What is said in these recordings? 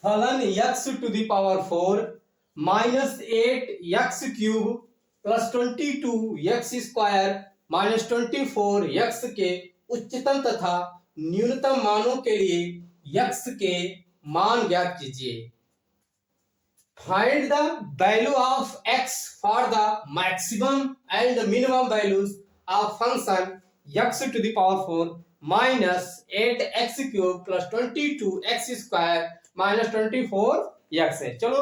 फलन x to the power 4 minus 8x³ plus 22x² minus 24x के उच्चतम तथा न्यूनतम मानों के लिए x के मान ज्ञात कीजिए। Find the value of x for the maximum and minimum values of function x to the power 4 minus 8x³ plus 22x² minus 24x है। चलो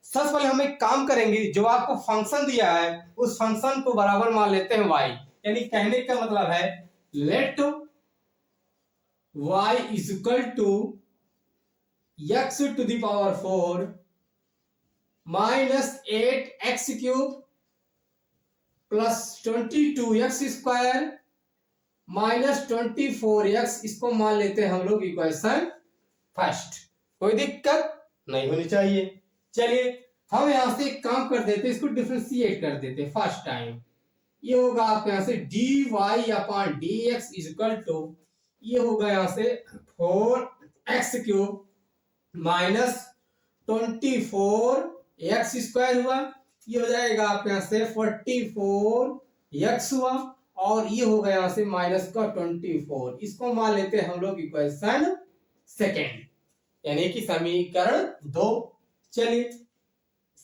सबसे पहले हम एक काम करेंगे, जो आपको फंक्शन दिया है उस फंक्शन को बराबर मान लेते हैं y, यानी कहने का मतलब है let y is equal to x to the power 4 minus 8x³ plus 22x² minus 24x, इसको मान लेते हैं हम लोग इक्वेशन फर्स्ट। कोई दिक्कत नहीं होनी चाहिए। चलिए हम यहां से एक काम कर देते हैं, इसको डिफरेंशिएट कर देते हैं फर्स्ट टाइम। ये होगा आपके यहां से dy/dx इज इक्वल टू, ये होगा यहां से 4x³ माइनस 24x² हुआ, ये हो जाएगा आपके यहां से 44x हुआ, और ये होगा यहां से माइनस का 24, इसको मान लेते हैं हम लोग इक्वेशन सेकेंड, यानी कि समीकरण 2। चलिए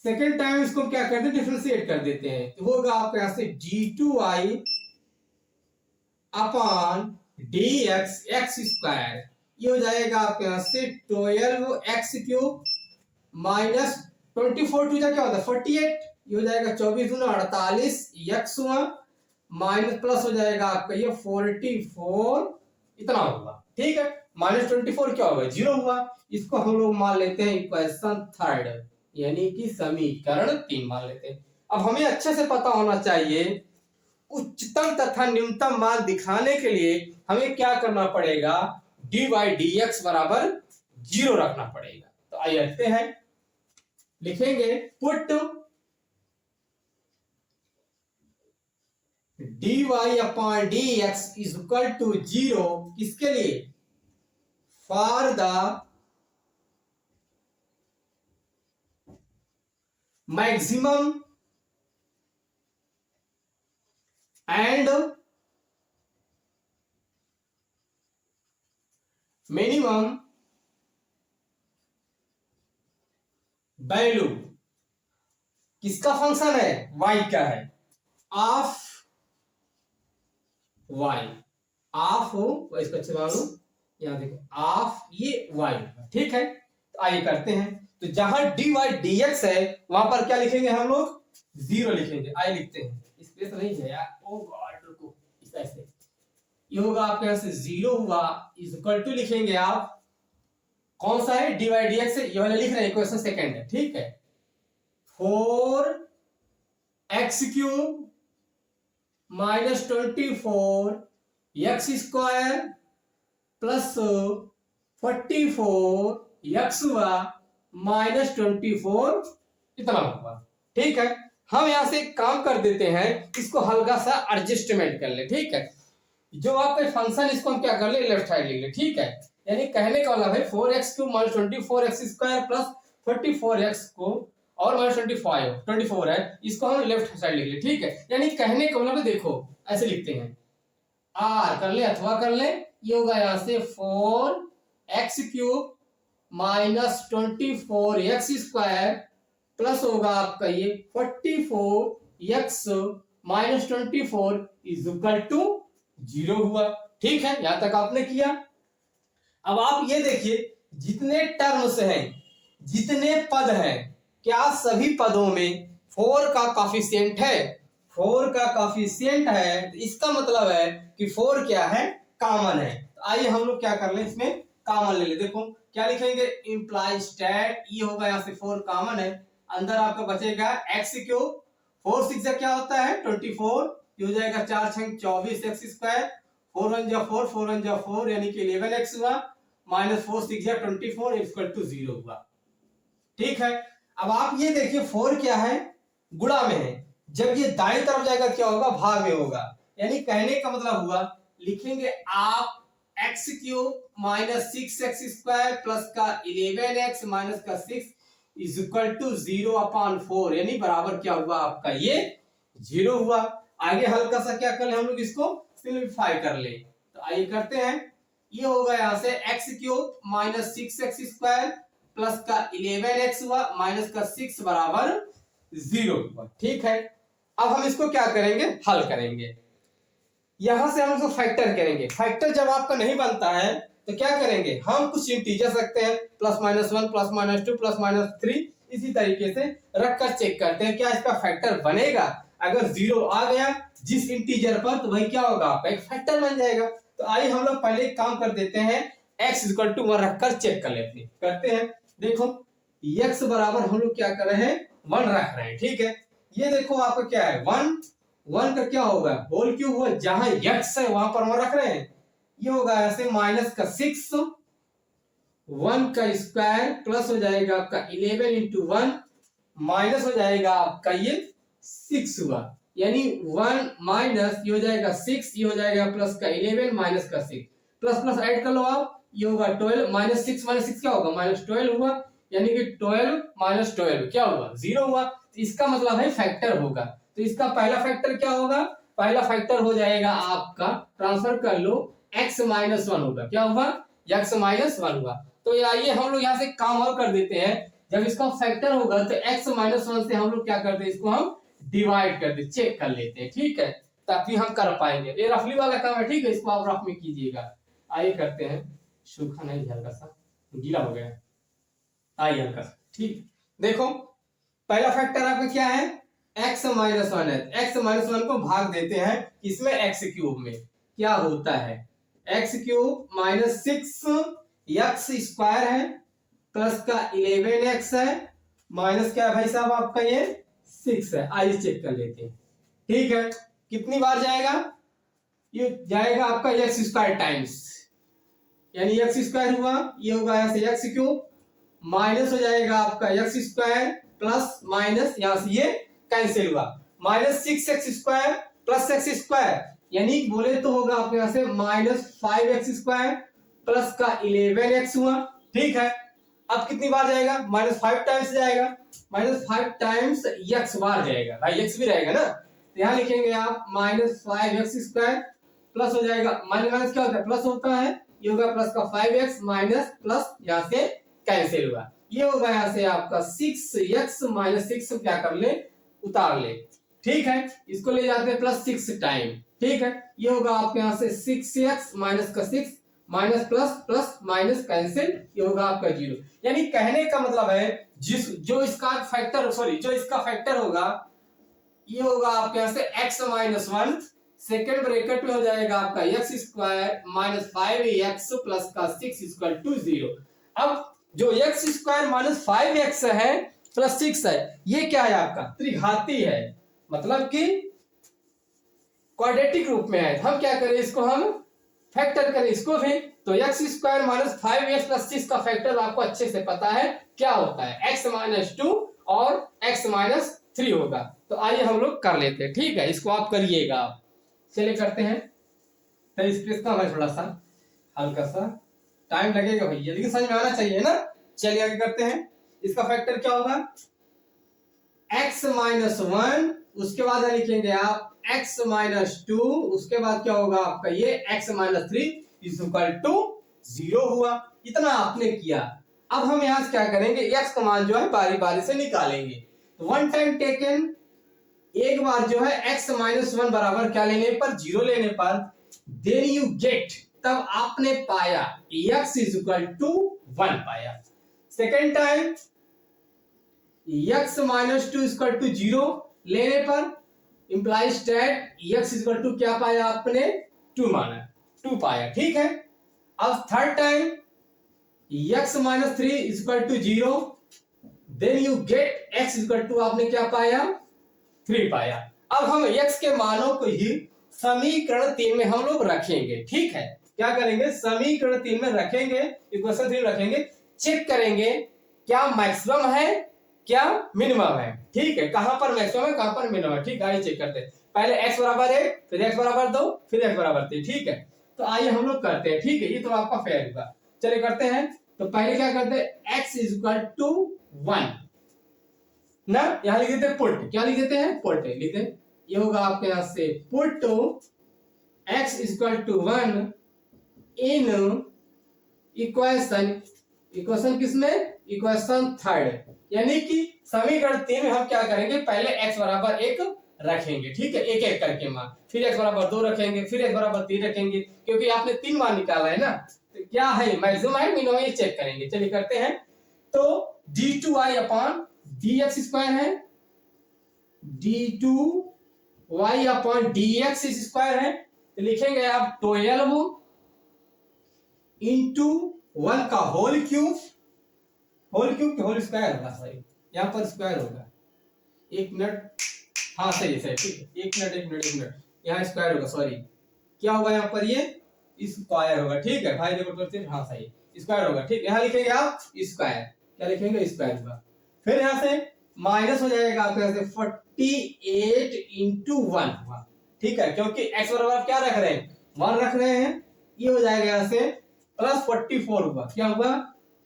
सेकेंड टाइम इसको क्या करते हैं, डिफरेंशिएट कर देते हैं, तो होगा आपके यहां से d2y/dx x², ये हो जाएगा आपके यहां से 12x³ माइनस 24 टू क्या होता है 48, ये हो जाएगा 24 दूना 48x हुआ, माइनस प्लस हो जाएगा आपका ये 44 इतना होगा, ठीक है। माइनस 24 क्या होगा 0 हुआ, इसको हम लोग मान लेते हैं इक्वेशन थर्ड, यानी कि समीकरण 3 मान लेते हैं। अब हमें अच्छे से पता होना चाहिए उच्चतम तथा न्यूनतम मान दिखाने के लिए हमें क्या करना पड़ेगा, dy/dx बराबर 0 रखना पड़ेगा। तो आइए रखते हैं, लिखेंगे put dy/dx is equal to 0, किसके लिए, for the maximum and minimum value, किसका फंक्शन है, y का है, ऑफ y, ऑफ हो इसको अच्छे मालूम, यहां देखो ऑफ ये y, ठीक है। तो आइए करते हैं, तो जहां dy/dx है वहां पर क्या लिखेंगे हम लोग, 0 लिखेंगे। आइए लिखते हैं, स्पेस नहीं है यार, ओ गॉड रुको, इस ऐसे ये होगा आपके यहां से 0 हुआ, इज इक्वल टू लिखेंगे आप, कौन सा है dy/dx है, ये वाला लिख रहे हैं इक्वेशन सेकंड है, ठीक है, 4x³ minus 24x² plus 44x हुआ माइनस 24 इतना होगा, ठीक है। हम यहां से एक काम कर देते हैं, इसको हल्का सा एडजस्टमेंट कर ले, ठीक है। जो आपका फंक्शन इसको हम क्या कर ले, लेफ्ट साइड लिख ले, ठीक है। यानी कहने का मतलब है 4x³ minus 24x² plus 44x को और माइनस 24 है, इसको हम लेफ्ट साइड लिख ले, ठीक है। यानी कहने का मतलब देखो ऐसे लिखते हैं, r कर ले अथवा कर ले, ये होगा यहां से 4x³ माइनस 24x² प्लस होगा आपका ये 44x minus 24 is equal to 0 हुआ, ठीक है। यहां तक आपने किया। अब आप ये देखिए जितने टर्म्स हैं, जितने पद हैं, क्या सभी पदों में 4 का कॉफिशिएंट है, 4 का कॉफिशिएंट है, तो इसका मतलब है कि 4 क्या है, कॉमन है। तो आइए हम लोग क्या कर ले, इसमें कॉमन ले ले, देखो क्या लिखेंगे, इंप्लाइज दैट, ये होगा यहाँ से 4 कॉमन है, अंदर आपका बचेगा x³, 4 6 क्या होता है 24, ये हो जाएगा 4 6 24x², 4 1 जा 4 4 1 जा 4 यानी कि 11x हुआ, माइनस 4 6 जा 24 इक्वल टू 0 हुआ, ठीक है। अब आप ये देखिए 4 क्या है, गुणा में है, जब ये दाईं तरफ जाएगा क्या होगा, भाग में होगा, यानी कहने का मतलब हुआ, लिखेंगे आप x cube minus 6x² plus का 11x माइनस का 6 इज इक्वल टू 0/4, यानी बराबर क्या हुआ आपका ये 0 हुआ। आगे हल्का सा क्या कर ले हम लोग इसको सिंप्लीफाई कर ले, तो आइए करते हैं। ये होगा यहाँ से x cube minus 6x² plus का 11x हुआ माइनस का 6 बराबर 0 हुआ। ठीक है, अब हम इसको क्या करेंगे, हल करेंगे। यहां से हम इसको फैक्टर करेंगे। फैक्टर जब आपका नहीं बनता है तो क्या करेंगे, हम कुछ इंटीजर रखते हैं, +-1 +-2 +-3, इसी तरीके से रखकर चेक करते हैं क्या इसका फैक्टर बनेगा। अगर 0 आ गया जिस इंटीजर पर, तो वही क्या होगा आपका एक फैक्टर बन जाएगा। तो आइए हम लोग पहले एक काम कर देते हैं, x = 1 रखकर चेक कर लेते हैं। करते हैं, देखो x बराबर हम लोग क्या कर रहे हैं 1 रख रहे हैं। ठीक है, ये देखो आपका क्या है 1 का क्या होगा होल क्यूब हुआ, जहां x है वहां पर 1 रख रहे हैं। ये होगा ऐसे माइनस का 6 1 का स्क्वायर प्लस हो जाएगा आपका 11 × 1 माइनस हो जाएगा आपका ये 6 हुआ, यानी 1 माइनस ये हो जाएगा 6, ये हो जाएगा प्लस का 11 माइनस का 6, प्लस प्लस ऐड कर लो आप, ये होगा 12 माइनस 6 क्या होगा -12 हुआ, यानी कि 12 - 12 क्या हुआ 0 हुआ। तो इसका मतलब है फैक्टर होगा। तो इसका पहला फैक्टर क्या होगा, पहला फैक्टर हो जाएगा आपका, ट्रांसफर कर लो, x - 1 होगा। क्या हुआ, x - 1 हुआ। तो आइए हम लोग यहाँ से काम और कर देते हैं। जब इसका फैक्टर होगा तो x - 1 से हम लोग क्या करते हैं, इसको हम डिवाइड कर दे, चेक कर लेते हैं। ठीक है, ताकि हम कर पाएंगे। ये रफली वाला काम है, ठीक है, इसको आप रफ में कीजिएगा। आइए करते हैं, सूखा नहीं, हल्का सा गीला हो गया, आइए हल्का सा। ठीक, देखो पहला फैक्टर आपका क्या है, x - 1 है। x - 1 को भाग देते हैं इसमें x³ में, क्या होता है x³ - 6x² है प्लस का 11x है माइनस क्या है भाई साहब आपका ये 6 है। आइए चेक कर लेते हैं। ठीक है, कितनी बार जाएगा, ये जाएगा आपका x² टाइम्स, यानी x² हुआ, ये होगा ऐसे x³ माइनस हो जाएगा आपका x² प्लस माइनस यहां से ये कैंसिल हुआ, -6x² प्लस x², यानी बोले तो होगा आपके यहां से -5x² प्लस का 11x हुआ। ठीक है, अब कितनी बार जाएगा, -5 टाइम्स जाएगा, -5 टाइम्स x बार जाएगा, भाई x भी रहेगा ना, तो यहां लिखेंगे आप -5x² प्लस हो जाएगा, माइनस क्या होता है प्लस होता है, ये होगा प्लस का 5x माइनस प्लस यहां से कैंसिल हुआ, ये होगा यहां से आपका 6x - 6 क्या कर ले उतार ले। ठीक है, इसको ले जाते हैं +6 टाइम। ठीक है, ये होगा आपके यहां से 6x माइनस का 6 minus plus plus minus cancel, ये होगा आपका 0। यानी कहने का मतलब है जो इसका फैक्टर होगा ये होगा आपके यहां से x - 1, सेकेंड ब्रैकेट में हो जाएगा आपका x² - 5x प्लस का 6 = 0। अब जो x² - 5x है प्लस 6 है, ये क्या है आपका त्रिघाती है, मतलब कि क्वाड्रेटिक रूप में है। हम क्या करें, इसको हम फैक्टर करें इसको भी, तो x² - 5x प्लस 6 का फैक्टर आपको अच्छे से पता है क्या होता है, x - 2 और x - 3 होगा। तो आइए हम लोग कर लेते हैं। ठीक है, इसको आप करिएगा, आप चलिए करते हैं। तो इसका है थोड़ा सा हल्का सा टाइम लगेगा भैया, लेकिन समझ में आना चाहिए ना। चलिए आगे करते हैं। इसका फैक्टर क्या होगा, x - 1, उसके बाद लिखेंगे आप x - 2, उसके बाद क्या होगा आपका ये x - 3 = 0 हुआ। इतना आपने किया। अब हम यहां से क्या करेंगे, x का मान जो है बारी बारी से निकालेंगे। तो वन टाइम टेकन, एक बार जो है x - 1 बराबर क्या लेने पर 0 लेने पर, देन यू गेट, तब आपने पाया x = 1 पाया। सेकेंड टाइम x - 2 = 0 लेने पर इंप्लाइज दैट x = क्या पाया आपने 2 माना, 2 पाया। ठीक है, अब third time x - 3 = 0, then you get x = आपने क्या पाया 3 पाया। अब हम x के मानों को ही समीकरण 3 में हम लोग रखेंगे। ठीक है, क्या करेंगे, समीकरण 3 में रखेंगे, इक्वेशन 3 रखेंगे, चेक करेंगे क्या मैक्सिमम है क्या मिनिमम है। ठीक है, कहां पर मैक्सिमम है कहां पर मिनिमम है। ठीक है, आइए चेक करते हैं। पहले x = 1, फिर x = 2, फिर x = 3। ठीक है, तो आइए हम लोग करते हैं, ठीक है, ये तो आपका फेयर होगा। चलिए करते हैं। तो पहले क्या करते हैं, x इज इक्वल टू 1 ना, यहां लिख देते हैं पुट, क्या लिख देते हैं, पुट लिख देते हैं। ये होगा आपके यहां से put x is equal to 1 in equation, equation किसमें, इक्वेशन थर्ड, यानी कि समीकरण 3 में हम क्या करेंगे, पहले x बराबर 1 रखेंगे, ठीक है, एक एक करके मान, फिर x बराबर 2 रखेंगे, फिर x बराबर 3 रखेंगे, क्योंकि आपने 3 मान निकाला है ना, तो क्या है मैक्सिमम है मिनिमम, ये चेक करेंगे। चलिए करते हैं। तो d2y अपॉन dx स्क्वायर है, d2y अपॉन dx स्क्वायर है, तो लिखेंगे आप 12 इंटू 1 का whole cube, whole cube whole square होगा, सही, यहाँ पर स्क्वायर होगा, एक मिनट, हाँ सही सही, ठीक है, एक मिनट एक मिनट एक मिनट, यहाँ स्क्वायर होगा, सॉरी, क्या होगा यहाँ पर, ये स्क्वायर होगा, ठीक है भाई, देखो, हाँ सही, स्क्वायर होगा, ठीक, यहाँ लिखेंगे आप स्क्वायर, क्या लिखेंगे, स्क्वायर होगा। फिर यहाँ से माइनस हो जाएगा आपके यहाँ से 48 इंटू 1 हुआ, ठीक है, क्योंकि x बराबर क्या रख रहे हैं, 1 रख रहे हैं, ये हो जाएगा यहाँ से प्लस 44 हुआ, क्या हुआ,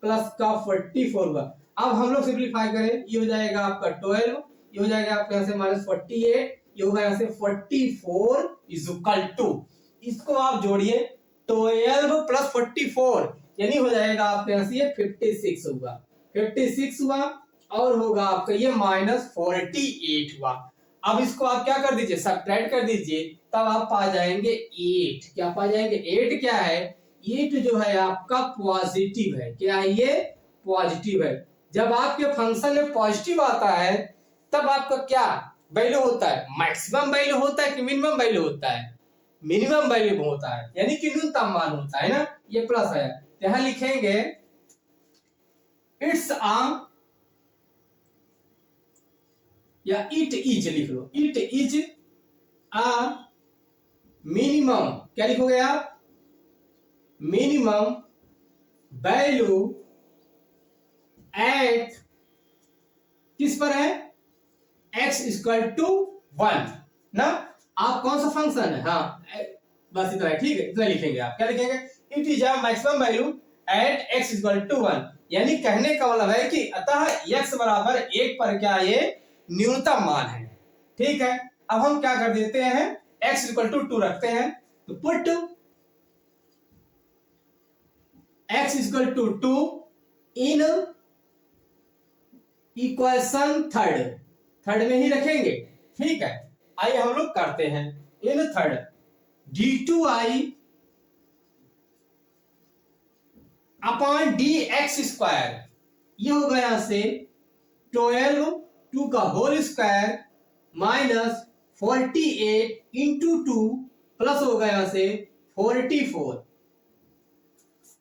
प्लस का 44 हुआ। अब हम लोग सिंप्लीफाई करें, ये हो जाएगा आपका 12, ये हो जाएगा आपके यहाँ से माइनस 48, ये होगा यहाँ से 44 इज इक्वल टू, इसको आप जोड़िए 12 प्लस 44, यानी हो जाएगा आपके यहाँ से ये 56 होगा, 56 हुआ, और होगा आपका ये माइनस 48 हुआ। अब इसको आप क्या कर दीजिए, सब्ट्रैक्ट कर दीजिए, तब आप पा जाएंगे 8, क्या पा जाएंगे, 8 क्या है, 8 जो है आपका पॉजिटिव है, क्या है ये, पॉजिटिव है। जब आपके फंक्शन में पॉजिटिव आता है तब आपका क्या वैल्यू होता है, मैक्सिमम वैल्यू होता है कि मिनिमम वैल्यू होता है, मिनिमम वैल्यू होता है, यानी कि न्यूनतम मान होता है ना, ये प्लस है, यहां लिखेंगे इट्स आ, या इट इज लिख लो, इट इज आ मिनिमम, क्या लिखोगे आप, मिनिमम वैल्यू एट, किस पर है, x इक्वल टू 1 ना, आप कौन सा फंक्शन है, हाँ बस इतना है, ठीक है, इतना लिखेंगे आप, क्या लिखेंगे, it is a maximum value at x equal to 1, यानी कहने का मतलब है कि अतः x बराबर 1 पर क्या ये न्यूनतम मान है, ठीक है। अब हम क्या कर देते हैं, x इक्वल टू 2 रखते हैं, तो put x equal to 2 in equation third में ही रखेंगे, ठीक है। आइए हम लोग करते हैं, in third d2i upon dx square, ये हो गया यहां से 12 2 का whole square minus 48 into 2 plus हो गया यहां से 44,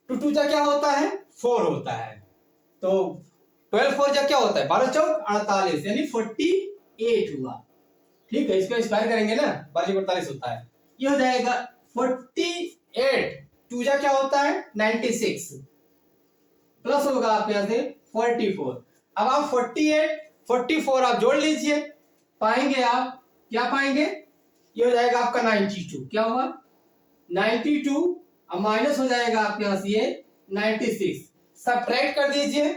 टू टू जा क्या होता है, 4 होता है, तो 12 4 जा क्या होता है, 12 चौक 48, यानी 48 हुआ, ठीक है। इसको स्क्वायर करेंगे ना, 12 48 होता है, ये हो जाएगा 48, टू जा क्या होता है 96, प्लस होगा आप यहां से 44। अब आप 48 44 आप जोड़ लीजिए, पाएंगे आप, क्या पाएंगे, ये हो जाएगा आपका 92, क्या हुआ 92, अब माइनस हो जाएगा आपके यहां से ये 96, सब्ट्रैक्ट कर दीजिए,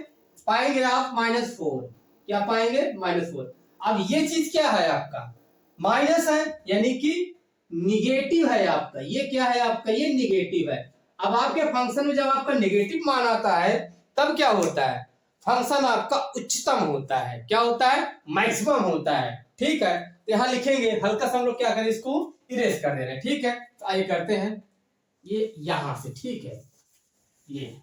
पाएंगे आप -4, क्या पाएंगे -4। अब ये चीज क्या है आपका, माइनस है, यानी कि निगेटिव है आपका, ये क्या है आपका, ये निगेटिव है। अब आपके फंक्शन में जब आपका निगेटिव मान आता है तब क्या होता है, फंक्शन आपका उच्चतम होता है, क्या होता है, मैक्सिमम होता है, ठीक है। तो यहां लिखेंगे, हल्का सा हम लोग क्या करें, इसको इरेज कर दे रहे हैं, ठीक है। तो आइए करते हैं, ये यहां से, ठीक है, ये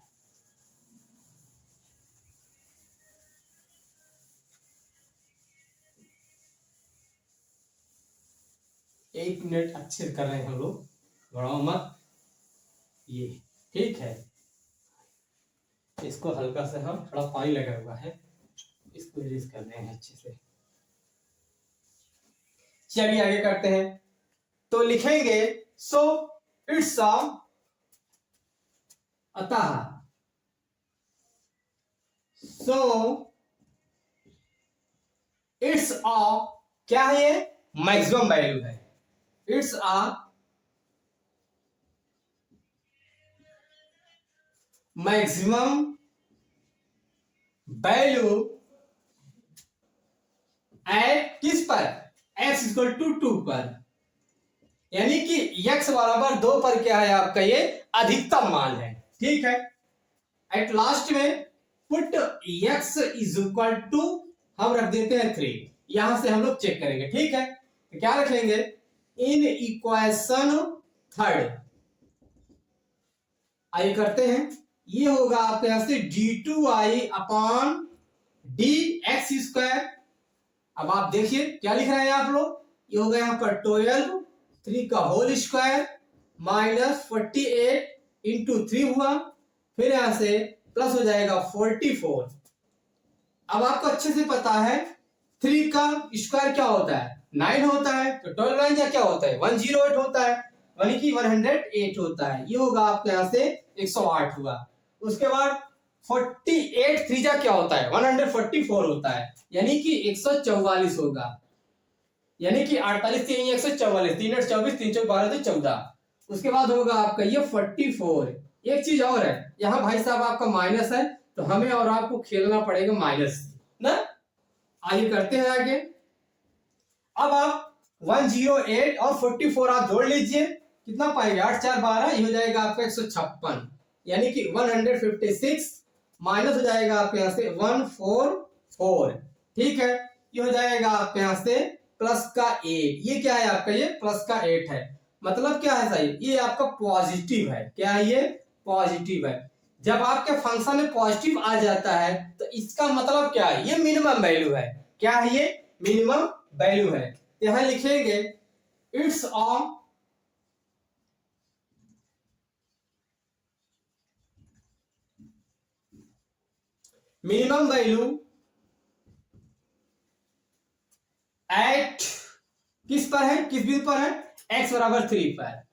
एक मिनट अच्छे से कर रहे हैं हम लोग, घबराओ मत, ये ठीक है। इसको हल्का से हम, थोड़ा पानी लगा हुआ है, इसको इरेज कर देंगे अच्छे से। चलिए आगे करते हैं, तो लिखेंगे सो इट्स अ, अतः, सो इट्स अ, क्या है ये, मैक्सिमम वैल्यू है, it's a maximum value at किस पर, x इक्वल टू 2 पर, यानी कि x बराबर 2 पर क्या है आपका ये अधिकतम मान है। ठीक है, एट लास्ट में put x is equal to हम रख देते हैं 3, यहां से हम लोग चेक करेंगे। ठीक है, तो क्या रख लेंगे, इन इक्वेशन थर्ड आइए करते हैं, ये होगा आपके यहां से d2i अपॉन dx स्क्वायर। अब आप देखिए क्या लिख रहे हैं आप लोग, ये होगा यहाँ पर 12 3 का होल स्क्वायर माइनस 48 इंटू 3 हुआ, फिर यहां से प्लस हो जाएगा 44। अब आपको अच्छे से पता है 3 का स्क्वायर क्या होता है 9 होता है, तो 12 9 क्या होता है 108 होता है, यानी कि 108 होता है। ये होगा आपके यहां से 108 हुआ। उसके बाद 48 3 क्या होता है 144 होता है, यानी कि 144 होगा, यानी कि 48 3 144, 3 8 24 3 4 12 तो 14। उसके बाद होगा आपका ये 44। एक चीज और है, यहाँ भाई साहब आपका माइनस है, तो हमें और आपको खेलना पड़ेगा माइनस ना। आइए करते हैं आगे। अब आप 108 और 44 आप जोड़ लीजिए, कितना पाएंगे 8 4 12, ये हो जाएगा आपका 156, यानी कि 156 माइनस हो जाएगा आपके यहां से 144। ठीक है, ये हो जाएगा आपके यहां से प्लस का 8, ये क्या है आपका ये प्लस का 8 है, मतलब क्या है सही, ये आपका पॉजिटिव है। क्या है ये पॉजिटिव है। जब आपके फंक्शन में पॉजिटिव आ जाता है तो इसका मतलब क्या है, ये मिनिमम वैल्यू है। क्या है ये मिनिमम वैल्यू है। यहां लिखेंगे it's on minimum value at किस पर है, किस बिंदु पर है, x बराबर 3 पर,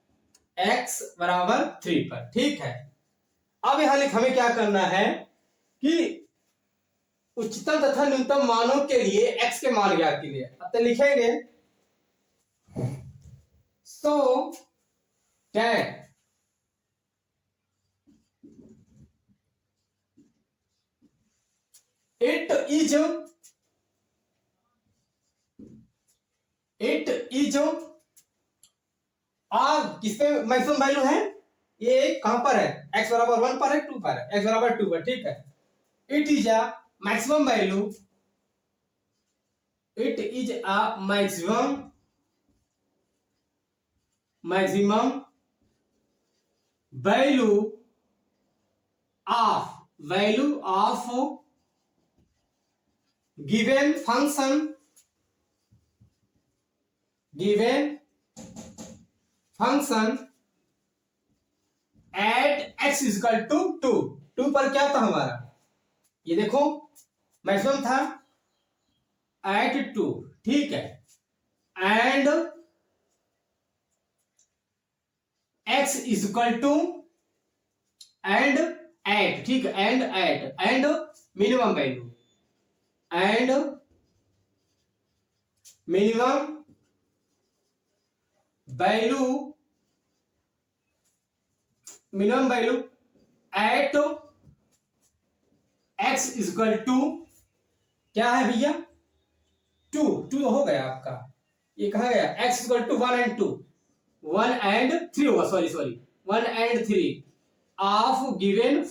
x बराबर 3 पर। ठीक है, अब यहां हमें क्या करना है कि उच्चतम तथा न्यूनतम मानों के लिए x के मान ज्ञात कीजिए। अब तो लिखेंगे सो दैट it is किस पे मैक्सिमम वैल्यू है, ये कहां पर है x बराबर 1 पर है 2 पर है, x बराबर 2 पर। ठीक है, it is a maximum value, it is a maximum value of given function at x equal to 2 पर क्या था हमारा, ये देखो मैक्सिमम था एट 2। ठीक है, and x equal to and at, ठीक है, and minimum value at x equal to क्या है भैया 2 हो गया आपका, ये कहा गया x equal to 1 and 2 1 and 3 होगा, sorry 1 and 3 of given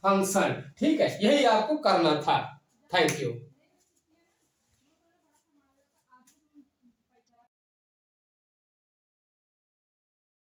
function. ठीक है, यही आपको करना था। Thank you.